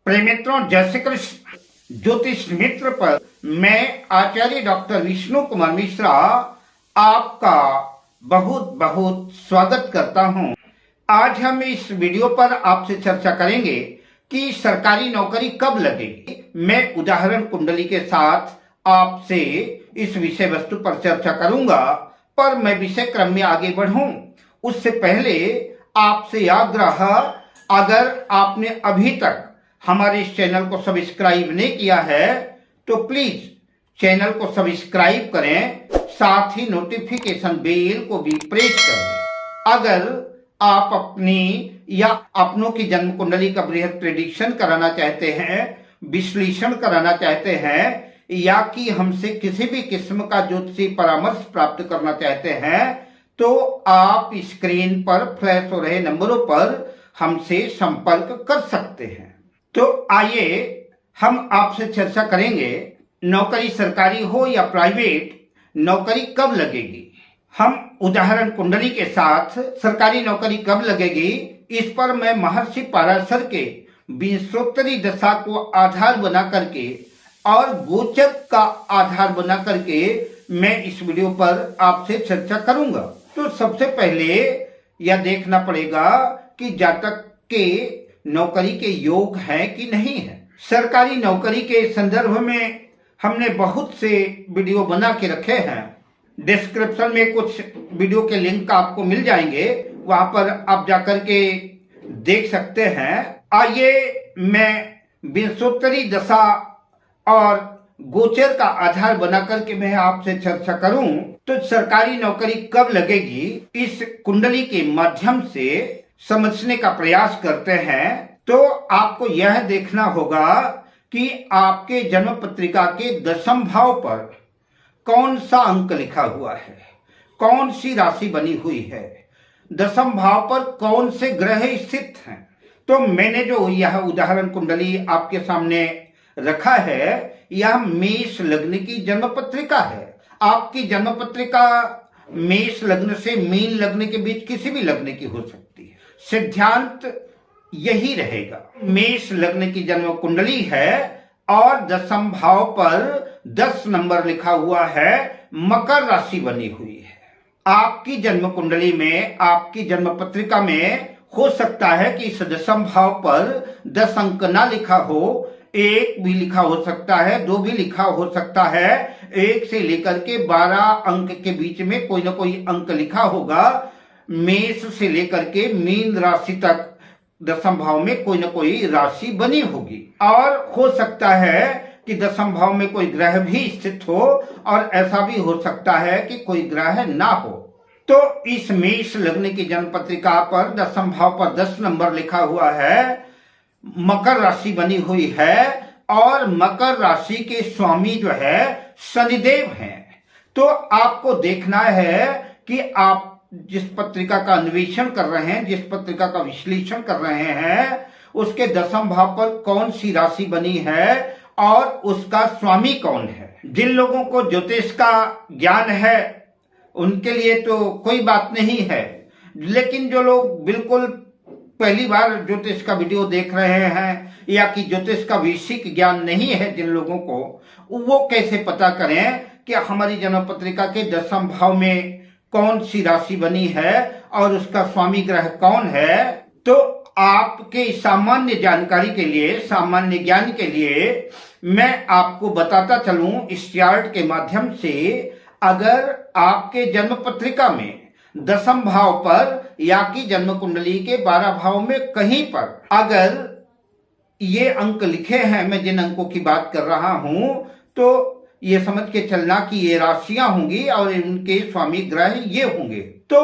प्रिय मित्रों, जय श्री कृष्ण। ज्योतिष मित्र पर मैं आचार्य डॉक्टर विष्णु कुमार मिश्रा आपका बहुत बहुत स्वागत करता हूं। आज हम इस वीडियो पर आपसे चर्चा करेंगे कि सरकारी नौकरी कब लगेगी। मैं उदाहरण कुंडली के साथ आपसे इस विषय वस्तु पर चर्चा करूंगा, पर मैं विषय क्रम में आगे बढ़ूं उससे पहले आपसे आग्रह, अगर आपने अभी तक हमारे इस चैनल को सब्सक्राइब नहीं किया है तो प्लीज चैनल को सब्सक्राइब करें, साथ ही नोटिफिकेशन बेल को भी प्रेस करें। अगर आप अपनी या अपनों की जन्म कुंडली का बृहद प्रेडिक्शन कराना चाहते हैं, विश्लेषण कराना चाहते हैं, या कि हमसे किसी भी किस्म का ज्योतिषी परामर्श प्राप्त करना चाहते हैं, तो आप स्क्रीन पर फ्लैश हो रहे नंबरों पर हमसे संपर्क कर सकते हैं। तो आइए हम आपसे चर्चा करेंगे, नौकरी सरकारी हो या प्राइवेट, नौकरी कब लगेगी। हम उदाहरण कुंडली के साथ सरकारी नौकरी कब लगेगी इस पर मैं महर्षि पराशर के विंशोत्तरी दशा को आधार बना करके और गोचर का आधार बना करके मैं इस वीडियो पर आपसे चर्चा करूंगा। तो सबसे पहले यह देखना पड़ेगा कि जातक के नौकरी के योग है कि नहीं है। सरकारी नौकरी के संदर्भ में हमने बहुत से वीडियो बना के रखे हैं। डिस्क्रिप्शन में कुछ वीडियो के लिंक आपको मिल जाएंगे, वहां पर आप जाकर के देख सकते हैं। आइए मैं विंशोत्तरी दशा और गोचर का आधार बना करके मैं आपसे चर्चा करूं तो सरकारी नौकरी कब लगेगी इस कुंडली के माध्यम से समझने का प्रयास करते हैं। तो आपको यह देखना होगा कि आपके जन्म पत्रिका के दशम भाव पर कौन सा अंक लिखा हुआ है, कौन सी राशि बनी हुई है, दशम भाव पर कौन से ग्रह स्थित हैं। तो मैंने जो यह उदाहरण कुंडली आपके सामने रखा है, यह मेष लग्न की जन्म पत्रिका है। आपकी जन्म पत्रिका मेष लग्न से मीन लग्न के बीच किसी भी लग्न की हो सकती है। सिद्धांत यही रहेगा। मेष लग्न की जन्म कुंडली है और दशम भाव पर 10 नंबर लिखा हुआ है, मकर राशि बनी हुई है। आपकी जन्म कुंडली में, आपकी जन्म पत्रिका में हो सकता है कि इस दशम भाव पर 10 अंक ना लिखा हो, 1 भी लिखा हो सकता है, 2 भी लिखा हो सकता है, 1 से लेकर के 12 अंक के बीच में कोई ना कोई अंक लिखा होगा। मेष से लेकर के मीन राशि तक दशम भाव में कोई ना कोई राशि बनी होगी, और हो सकता है कि दशम भाव में कोई ग्रह भी स्थित हो, और ऐसा भी हो सकता है कि कोई ग्रह ना हो। तो इस मेष लग्न की जन्म पत्रिका पर दशम भाव पर 10 नंबर लिखा हुआ है, मकर राशि बनी हुई है, और मकर राशि के स्वामी जो है शनिदेव हैं। तो आपको देखना है कि आप जिस पत्रिका का अन्वेषण कर रहे हैं, जिस पत्रिका का विश्लेषण कर रहे हैं, उसके दशम भाव पर कौन सी राशि बनी है और उसका स्वामी कौन है। जिन लोगों को ज्योतिष का ज्ञान है उनके लिए तो कोई बात नहीं है, लेकिन जो लोग बिल्कुल पहली बार ज्योतिष का वीडियो देख रहे हैं या कि ज्योतिष का बेसिक ज्ञान नहीं है जिन लोगों को, वो कैसे पता करें कि हमारी जन्म पत्रिका के दशम भाव में कौन सी राशि बनी है और उसका स्वामी ग्रह कौन है। तो आपके सामान्य जानकारी के लिए, सामान्य ज्ञान के लिए मैं आपको बताता चलूं इस चार्ट के माध्यम से, अगर आपके जन्म पत्रिका में दशम भाव पर या कि जन्म कुंडली के 12 भाव में कहीं पर अगर ये अंक लिखे हैं, मैं जिन अंकों की बात कर रहा हूं, तो ये समझ के चलना कि ये राशियां होंगी और इनके स्वामी ग्रह ये होंगे। तो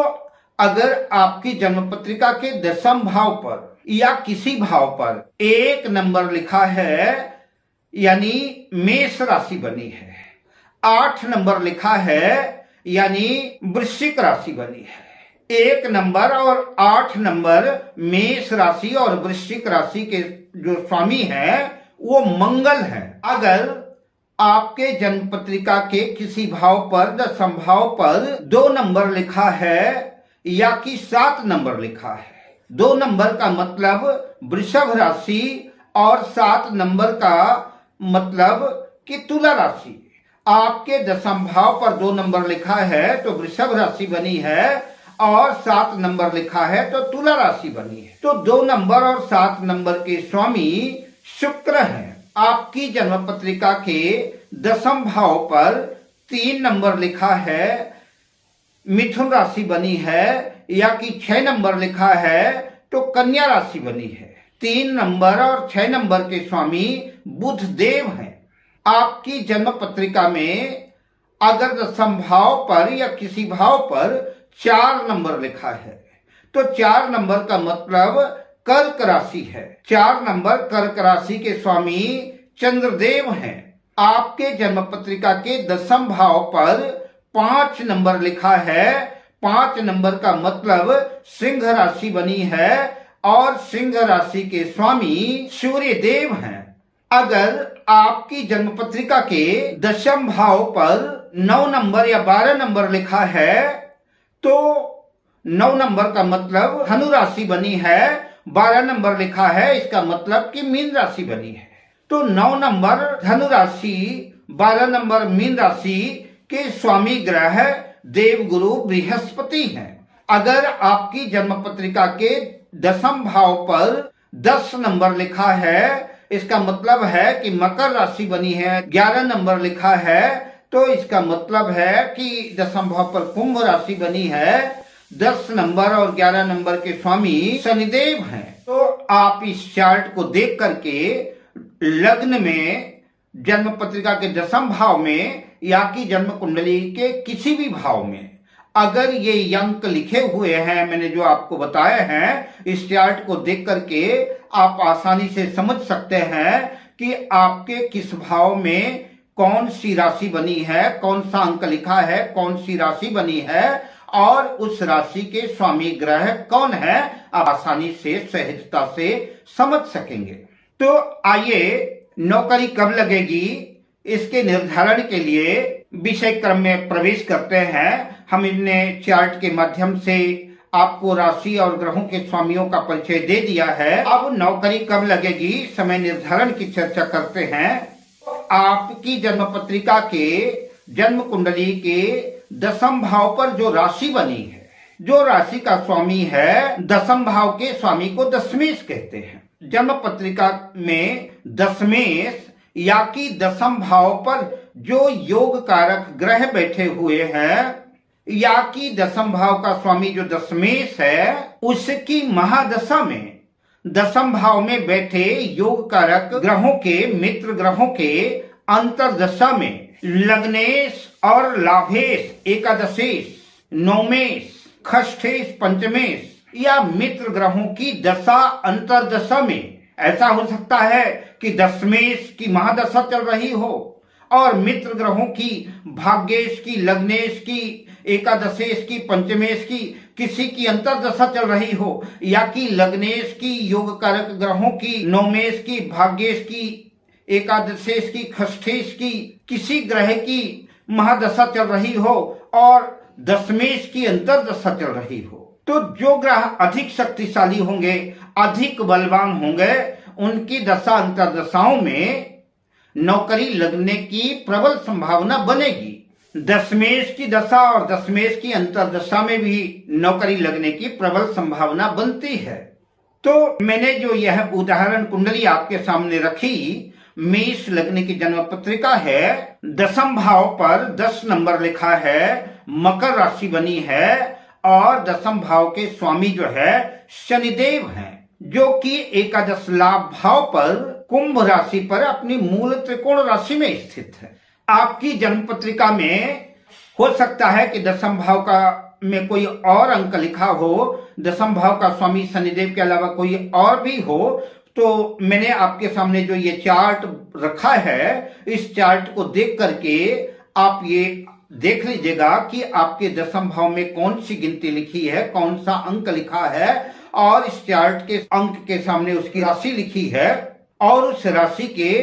अगर आपकी जन्म पत्रिका के दशम भाव पर या किसी भाव पर 1 नंबर लिखा है, यानी मेष राशि बनी है, 8 नंबर लिखा है यानी वृश्चिक राशि बनी है। 1 नंबर और 8 नंबर मेष राशि और वृश्चिक राशि के जो स्वामी हैं वो मंगल हैं। अगर आपके जन्म पत्रिका के किसी भाव पर, दशम भाव पर 2 नंबर लिखा है या कि 7 नंबर लिखा है, 2 नंबर का मतलब वृषभ राशि और 7 नंबर का मतलब कि तुला राशि। आपके दशम भाव पर 2 नंबर लिखा है तो वृषभ राशि बनी है, और 7 नंबर लिखा है तो तुला राशि बनी है। तो 2 नंबर और 7 नंबर के स्वामी शुक्र हैं। आपकी जन्म पत्रिका के दशम भाव पर 3 नंबर लिखा है, मिथुन राशि बनी है, या कि 6 नंबर लिखा है तो कन्या राशि बनी है। 3 नंबर और 6 नंबर के स्वामी बुध देव हैं। आपकी जन्म पत्रिका में अगर दशम भाव पर या किसी भाव पर 4 नंबर लिखा है तो 4 नंबर का मतलब कर्क राशि है। 4 नंबर कर्क राशि के स्वामी चंद्रदेव हैं। आपके जन्म पत्रिका के दशम भाव पर 5 नंबर लिखा है। 5 नंबर का मतलब सिंह राशि बनी है, और सिंह राशि के स्वामी सूर्य देव हैं। अगर आपकी जन्म पत्रिका के दशम भाव पर 9 नंबर या 12 नंबर लिखा है तो 9 नंबर का मतलब धनु राशि बनी है। 12 नंबर लिखा है इसका मतलब कि मीन राशि बनी है। तो 9 नंबर धनु राशि, 12 नंबर मीन राशि के स्वामी ग्रह देवगुरु बृहस्पति हैं। अगर आपकी जन्म पत्रिका के दशम भाव पर 10 नंबर लिखा है, इसका मतलब है कि मकर राशि बनी है। 11 नंबर लिखा है तो इसका मतलब है कि दशम भाव पर कुंभ राशि बनी है। 10 नंबर और 11 नंबर के स्वामी शनिदेव हैं। तो आप इस चार्ट को देख करके लग्न में, जन्म पत्रिका के दशम भाव में या कि जन्म कुंडली के किसी भी भाव में अगर ये अंक लिखे हुए हैं, मैंने जो आपको बताए हैं, इस चार्ट को देख करके आप आसानी से समझ सकते हैं कि आपके किस भाव में कौन सी राशि बनी है, कौन सा अंक लिखा है, कौन सी राशि बनी है और उस राशि के स्वामी ग्रह कौन है, आप आसानी से सहजता से समझ सकेंगे। तो आइए नौकरी कब लगेगी इसके निर्धारण के लिए विषय क्रम में प्रवेश करते हैं। हम इन्हें चार्ट के माध्यम से आपको राशि और ग्रहों के स्वामियों का परिचय दे दिया है। अब नौकरी कब लगेगी, समय निर्धारण की चर्चा करते हैं। आपकी जन्म पत्रिका के जन्म कुंडली के दशम भाव पर जो राशि बनी है, जो राशि का स्वामी है, दशम भाव के स्वामी को दशमेश कहते हैं। जन्म पत्रिका में दशमेश या कि दशम भाव पर जो योग कारक ग्रह बैठे हुए हैं, या कि दशम भाव का स्वामी जो दशमेश है, उसकी महादशा में दशम भाव में बैठे योग कारक ग्रहों के, मित्र ग्रहों के अंतरदशा में लग्नेश और लाभेश, एकादशेश, नौमेश, खष्ठेश, पंचमेश या मित्र ग्रहों की दशा अंतरदशा में ऐसा हो सकता है कि दशमेश की महादशा चल रही हो और मित्र ग्रहों की, भाग्येश की, लग्नेश की, एकादशेश की, पंचमेश की किसी की अंतरदशा चल रही हो, या कि लग्नेश की, योग कारक ग्रहों की, नौमेश की, भाग्येश की, एकादशेश की, खष्ठेश की किसी ग्रह की महादशा चल रही हो और दशमेश की अंतरदशा चल रही हो। तो जो ग्रह अधिक शक्तिशाली होंगे, अधिक बलवान होंगे, उनकी दशा अंतरदशाओं में नौकरी लगने की प्रबल संभावना बनेगी। दशमेश की दशा और दशमेश की अंतरदशा में भी नौकरी लगने की प्रबल संभावना बनती है। तो मैंने जो यह उदाहरण कुंडली आपके सामने रखी, मेष लग्न की जन्म पत्रिका है, दशम भाव पर 10 नंबर लिखा है, मकर राशि बनी है और दशम भाव के स्वामी जो है शनिदेव हैं, जो कि एकादश लाभ भाव पर कुंभ राशि पर अपनी मूल त्रिकोण राशि में स्थित है। आपकी जन्म पत्रिका में हो सकता है कि दशम भाव का में कोई और अंक लिखा हो, दशम भाव का स्वामी शनिदेव के अलावा कोई और भी हो। तो मैंने आपके सामने जो ये चार्ट रखा है, इस चार्ट को देख करके आप ये देख लीजिएगा कि आपके दशम भाव में कौन सी गिनती लिखी है, कौन सा अंक लिखा है और इस चार्ट के अंक के सामने उसकी राशि लिखी है और उस राशि के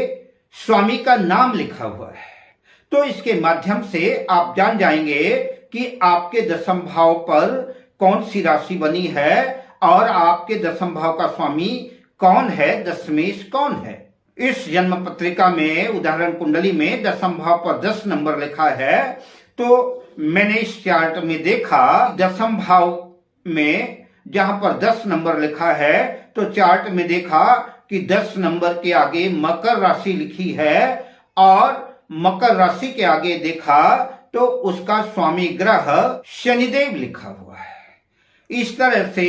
स्वामी का नाम लिखा हुआ है। तो इसके माध्यम से आप जान जाएंगे कि आपके दशम भाव पर कौन सी राशि बनी है और आपके दशम भाव का स्वामी कौन है, दशमेश कौन है। इस जन्म पत्रिका में उदाहरण कुंडली में दशम भाव पर 10 नंबर लिखा है। तो मैंने इस चार्ट में देखा दशम भाव में जहां पर 10 नंबर लिखा है तो चार्ट में देखा कि 10 नंबर के आगे मकर राशि लिखी है और मकर राशि के आगे देखा तो उसका स्वामी ग्रह शनिदेव लिखा हुआ है। इस तरह से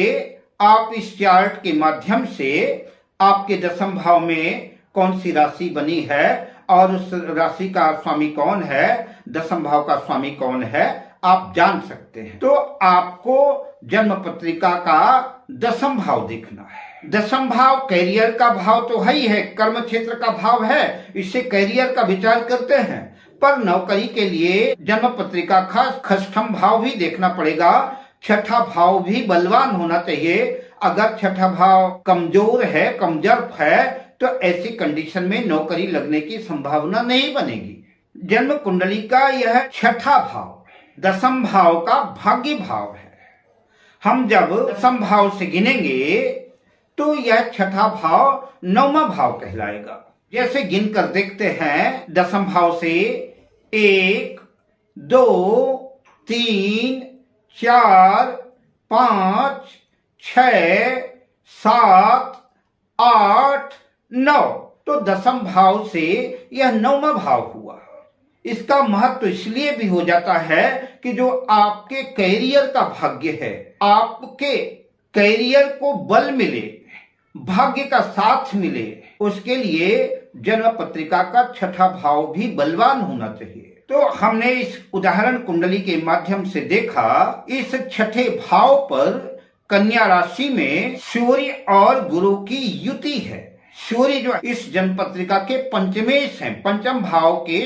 आप इस चार्ट के माध्यम से आपके दशम भाव में कौन सी राशि बनी है और उस राशि का स्वामी कौन है, दशम भाव का स्वामी कौन है, आप जान सकते हैं। तो आपको जन्म पत्रिका का दशम भाव देखना है। दशम भाव कैरियर का भाव तो है ही है, कर्म क्षेत्र का भाव है, इससे कैरियर का विचार करते हैं। पर नौकरी के लिए जन्म पत्रिका का षष्ठम भाव भी देखना पड़ेगा, छठा भाव भी बलवान होना चाहिए। अगर छठा भाव कमजोर है, कमजोर है, तो ऐसी कंडीशन में नौकरी लगने की संभावना नहीं बनेगी। जन्म कुंडली का यह छठा भाव दशम भाव का भाग्य भाव है। हम जब दशम भाव से गिनेंगे तो यह छठा भाव नौवां भाव कहलाएगा। जैसे गिनकर देखते हैं, दशम भाव से 1, 2, 3, 4, 5, 6, 7, 8, 9, तो दशम भाव से यह नौवां भाव हुआ। इसका महत्व इसलिए भी हो जाता है कि जो आपके कैरियर का भाग्य है, आपके कैरियर को बल मिले, भाग्य का साथ मिले, उसके लिए जन्म पत्रिका का छठा भाव भी बलवान होना चाहिए। तो हमने इस उदाहरण कुंडली के माध्यम से देखा इस छठे भाव पर कन्या राशि में सूर्य और गुरु की युति है। सूर्य जो इस जन्म पत्रिका के पंचमेश हैं, पंचम भाव के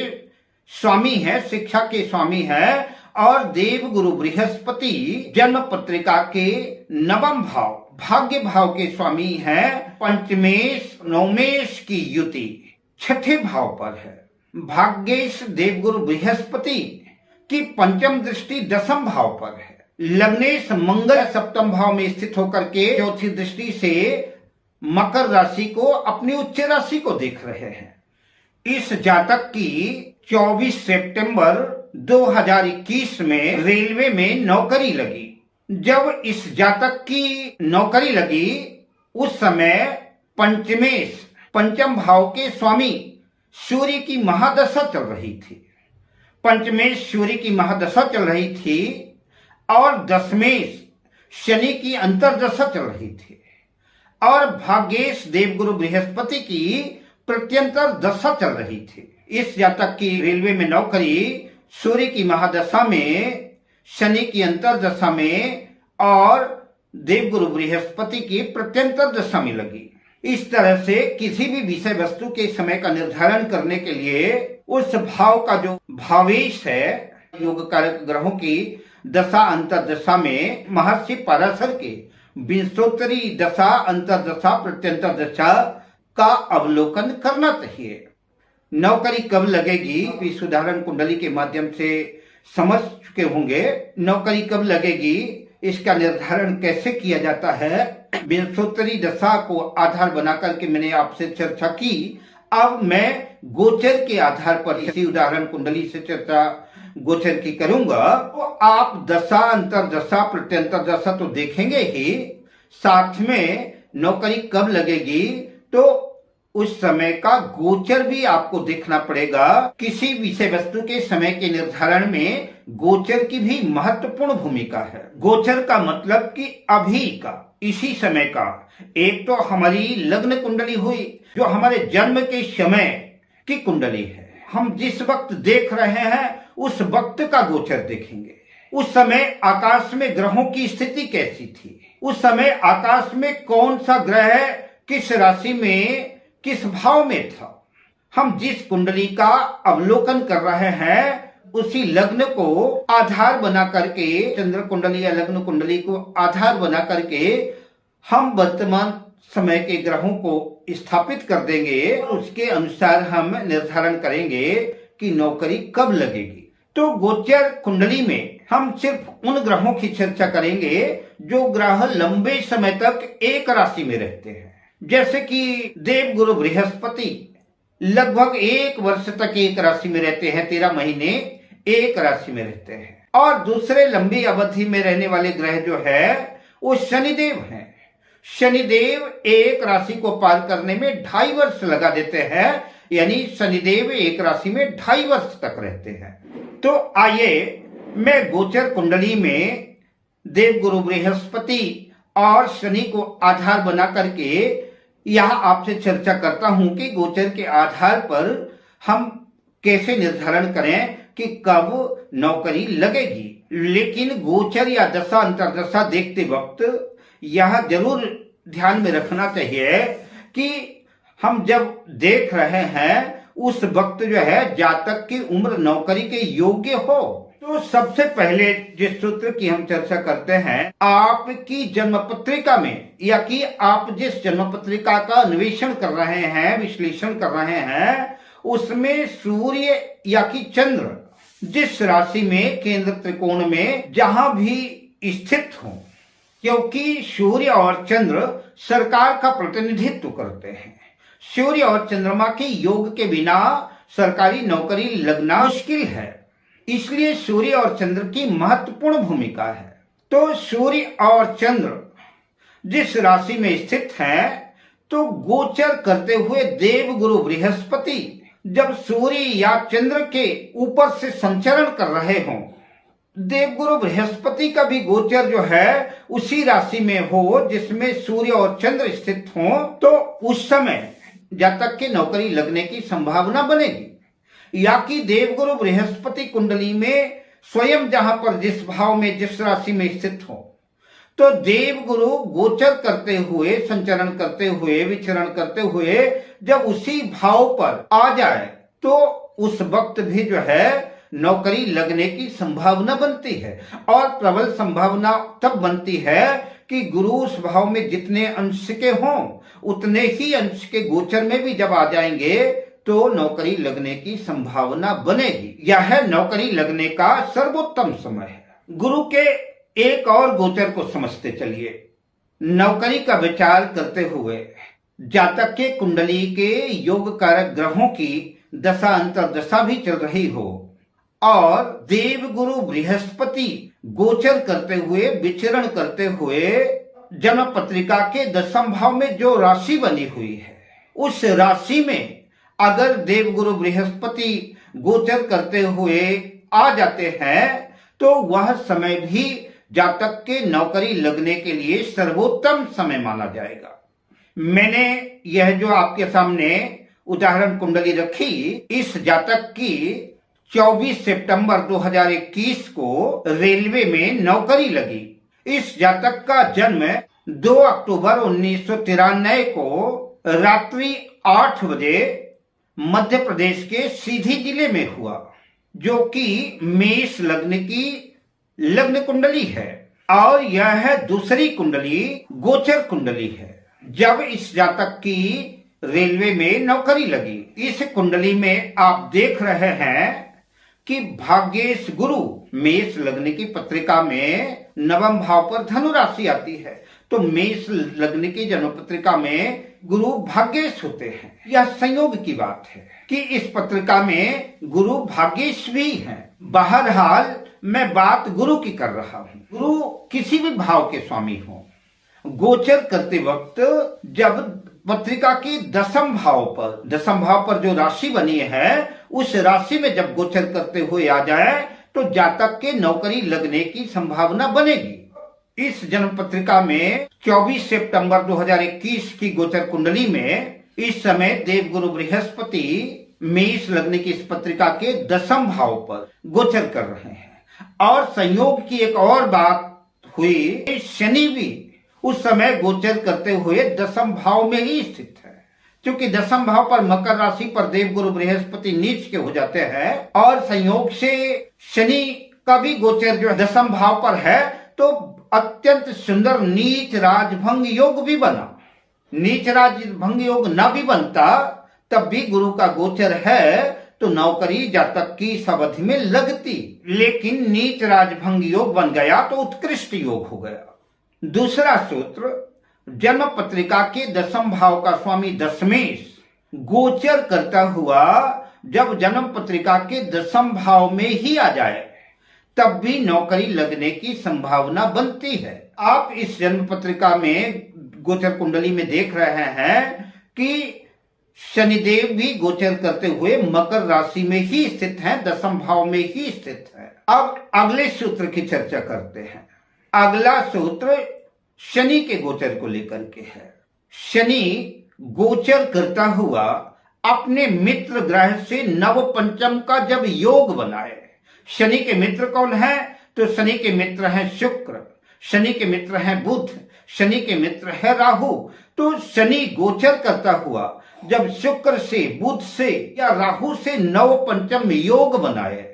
स्वामी है, शिक्षा के स्वामी है, और देव गुरु बृहस्पति जन्म पत्रिका के नवम भाव भाग्य भाव के स्वामी है। पंचमेश नवमेश की युति छठे भाव पर है। भाग्येश देवगुरु बृहस्पति की पंचम दृष्टि दशम भाव पर है। लग्नेश मंगल सप्तम भाव में स्थित होकर के चौथी दृष्टि से मकर राशि को, अपनी उच्च राशि को देख रहे हैं। इस जातक की 24 सितंबर 2021 में रेलवे में नौकरी लगी। जब इस जातक की नौकरी लगी उस समय पंचमेश पंचम भाव के स्वामी सूर्य की महादशा चल रही थी। पंचमेश सूर्य की महादशा चल रही थी और दशमेश शनि की अंतरदशा चल रही थी और भाग्येश देवगुरु बृहस्पति की प्रत्यंतर दशा चल रही थी। इस जातक की रेलवे में नौकरी सूर्य की महादशा में, शनि की अंतरदशा में और देवगुरु बृहस्पति की प्रत्यंतर दशा में लगी। इस तरह से किसी भी विषय वस्तु के समय का निर्धारण करने के लिए उस भाव का जो भावेश है, योग कारक ग्रहों की दशा अंतरदशा में महर्षि पराशर के विंशोत्तरी दशा, अंतरदशा, प्रत्यंतर दशा का अवलोकन करना चाहिए। नौकरी कब लगेगी, इस उदाहरण कुंडली के माध्यम से समझ चुके होंगे। नौकरी कब लगेगी, इसका निर्धारण कैसे किया जाता है, विंशोत्तरी दशा को आधार बना करके मैंने आपसे चर्चा की। अब मैं गोचर के आधार पर इसी उदाहरण कुंडली से चर्चा गोचर की करूंगा। तो आप दशा, अंतरदशा, प्रत्यंतर दशा तो देखेंगे ही, साथ में नौकरी कब लगेगी तो उस समय का गोचर भी आपको देखना पड़ेगा। किसी विषय वस्तु के समय के निर्धारण में गोचर की भी महत्वपूर्ण भूमिका है। गोचर का मतलब कि अभी का, इसी समय का। एक तो हमारी लग्न कुंडली हुई जो हमारे जन्म के समय की कुंडली है। हम जिस वक्त देख रहे हैं उस वक्त का गोचर देखेंगे। उस समय आकाश में ग्रहों की स्थिति कैसी थी, उस समय आकाश में कौन सा ग्रह किस राशि में किस भाव में था। हम जिस कुंडली का अवलोकन कर रहे हैं उसी लग्न को आधार बना करके, चंद्र कुंडली या लग्न कुंडली को आधार बना करके हम वर्तमान समय के ग्रहों को स्थापित कर देंगे। उसके अनुसार हम निर्धारण करेंगे कि नौकरी कब लगेगी। तो गोचर कुंडली में हम सिर्फ उन ग्रहों की चर्चा करेंगे जो ग्रह लंबे समय तक एक राशि में रहते हैं। जैसे कि देवगुरु बृहस्पति लगभग 1 वर्ष तक एक राशि में रहते हैं, 13 महीने एक राशि में रहते हैं। और दूसरे लंबी अवधि में रहने वाले ग्रह जो है वो शनिदेव हैं। शनिदेव एक राशि को पार करने में 2.5 वर्ष लगा देते हैं, यानी शनिदेव एक राशि में 2.5 वर्ष तक रहते हैं। तो आइए मैं गोचर कुंडली में देवगुरु बृहस्पति और शनि को आधार बना करके यहां आपसे चर्चा करता हूं कि गोचर के आधार पर हम कैसे निर्धारण करें कि कब नौकरी लगेगी। लेकिन गोचर या दशा अंतरदशा देखते वक्त यह जरूर ध्यान में रखना चाहिए कि हम जब देख रहे हैं उस वक्त जो है जातक की उम्र नौकरी के योग्य हो। तो सबसे पहले जिस सूत्र की हम चर्चा करते हैं, आपकी जन्म पत्रिका में या कि आप जिस जन्म पत्रिका का अन्वेषण कर रहे हैं, विश्लेषण कर रहे हैं, उसमें सूर्य या कि चंद्र जिस राशि में केंद्र त्रिकोण में जहां भी स्थित हो, क्योंकि सूर्य और चंद्र सरकार का प्रतिनिधित्व करते हैं। सूर्य और चंद्रमा के योग के बिना सरकारी नौकरी लगना मुश्किल है, इसलिए सूर्य और चंद्र की महत्वपूर्ण भूमिका है। तो सूर्य और चंद्र जिस राशि में स्थित हैं, तो गोचर करते हुए देवगुरु बृहस्पति जब सूर्य या चंद्र के ऊपर से संचरण कर रहे हों, देवगुरु बृहस्पति का भी गोचर जो है उसी राशि में हो जिसमें सूर्य और चंद्र स्थित हों, तो उस समय जातक की नौकरी लगने की संभावना बनेगी। या कि देवगुरु बृहस्पति कुंडली में स्वयं जहां पर जिस भाव में जिस राशि में स्थित हो, तो देवगुरु गोचर करते हुए, संचरण करते हुए, विचरण करते हुए जब उसी भाव पर आ जाए तो उस वक्त भी जो है नौकरी लगने की संभावना बनती है। और प्रबल संभावना तब बनती है कि गुरु उस भाव में जितने अंश के हों उतने ही अंश के गोचर में भी जब आ जाएंगे तो नौकरी लगने की संभावना बनेगी। यह नौकरी लगने का सर्वोत्तम समय है। गुरु के एक और गोचर को समझते चलिए। नौकरी का विचार करते हुए जातक के कुंडली के योग कारक ग्रहों की दशा अंतरदशा भी चल रही हो और देवगुरु बृहस्पति गोचर करते हुए, विचरण करते हुए जन्म पत्रिका के 10वें भाव में जो राशि बनी हुई है, उस राशि में अगर देवगुरु बृहस्पति गोचर करते हुए आ जाते हैं तो वह समय भी जातक के नौकरी लगने के लिए सर्वोत्तम समय माना जाएगा। मैंने यह जो आपके सामने उदाहरण कुंडली रखी, इस जातक की 24 सितंबर 2021 को रेलवे में नौकरी लगी। इस जातक का जन्म 2 अक्टूबर 1993 को रात्रि 8 बजे मध्य प्रदेश के सीधी जिले में हुआ, जो कि मेष लग्न की लग्न कुंडली है और यह दूसरी कुंडली गोचर कुंडली है। जब इस जातक की रेलवे में नौकरी लगी, इस कुंडली में आप देख रहे हैं कि भाग्येश गुरु मेष लग्न की पत्रिका में 9वें भाव पर धनु राशि आती है, तो मेष लग्न की जन्म पत्रिका में गुरु भाग्येश होते हैं। यह संयोग की बात है कि इस पत्रिका में गुरु भाग्येश भी हैं। बहरहाल मैं बात गुरु की कर रहा हूं। गुरु किसी भी भाव के स्वामी हो, गोचर करते वक्त जब पत्रिका की 10वें भाव पर जो राशि बनी है, उस राशि में जब गोचर करते हुए आ जाए तो जातक के नौकरी लगने की संभावना बनेगी। इस जन्म पत्रिका में 24 सितंबर 2021 की गोचर कुंडली में इस समय देवगुरु बृहस्पति मेष लग्न की इस पत्रिका के 10वें भाव पर गोचर कर रहे हैं। और संयोग की एक और बात हुई, शनि भी उस समय गोचर करते हुए 10वें भाव में ही स्थित है, क्योंकि 10वें भाव पर मकर राशि पर देवगुरु बृहस्पति नीच के हो जाते हैं और संयोग से शनि का भी गोचर जो 10वें भाव पर है, तो अत्यंत सुंदर नीच राजभंग योग भी बना। नीच राजभंग योग न भी बनता तब भी गुरु का गोचर है तो नौकरी जातक की इस अवधि में लगती, लेकिन नीच राजभंग योग बन गया तो उत्कृष्ट योग हो गया। दूसरा सूत्र, जन्म पत्रिका के दसम भाव का स्वामी दशमेश गोचर करता हुआ जब जन्म पत्रिका के दसम भाव में ही आ जाए तब भी नौकरी लगने की संभावना बनती है। आप इस जन्म पत्रिका में गोचर कुंडली में देख रहे हैं कि शनिदेव भी गोचर करते हुए मकर राशि में ही स्थित हैं, दसम भाव में ही स्थित है। अब अगले सूत्र की चर्चा करते हैं। अगला सूत्र शनि के गोचर को लेकर के है। शनि गोचर करता हुआ अपने मित्र ग्रह से नव पंचम का जब योग बनाए, शनि के मित्र कौन है? तो शनि के मित्र हैं शुक्र, शनि के मित्र हैं बुध, शनि के मित्र है राहु। तो शनि गोचर करता हुआ जब शुक्र से, बुध से या राहु से नव पंचम योग बनाए,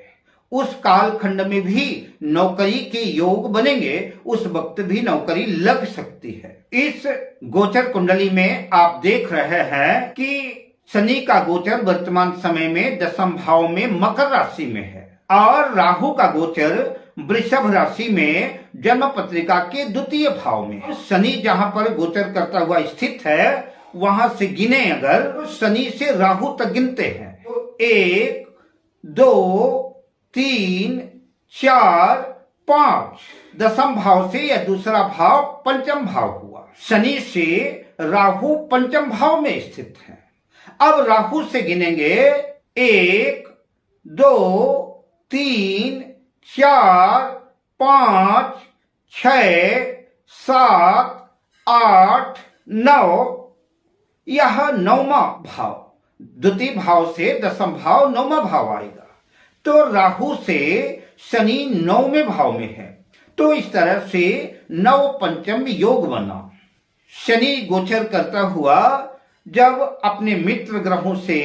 उस कालखंड में भी नौकरी के योग बनेंगे, उस वक्त भी नौकरी लग सकती है। इस गोचर कुंडली में आप देख रहे हैं कि शनि का गोचर वर्तमान समय में दसम भाव में मकर राशि में है और राहु का गोचर वृषभ राशि में जन्म पत्रिका के द्वितीय भाव में है। शनि जहां पर गोचर करता हुआ स्थित है वहां से गिने अगर तो शनि से राहु तक गिनते हैं तो 1, 2, 3, 4, 5 दसम भाव से या दूसरा भाव पंचम भाव हुआ। शनि से राहु पंचम भाव में स्थित है। अब राहु से गिनेंगे 1, 2, 3, 4, 5, 6, 7, 8, 9 यह नौवां भाव, द्वितीय भाव से दसम भाव नौवां भाव आएगा। तो राहु से शनि नौवें भाव में है, तो इस तरह से नव पंचम योग बना। शनि गोचर करता हुआ जब अपने मित्र ग्रहों से,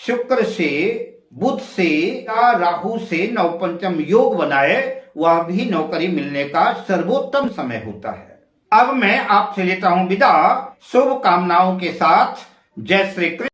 शुक्र से, बुध से या राहु से नव पंचम योग बनाए, वह भी नौकरी मिलने का सर्वोत्तम समय होता है। अब मैं आपसे लेता हूं विदा शुभ कामनाओं के साथ। जय श्री कृष्ण।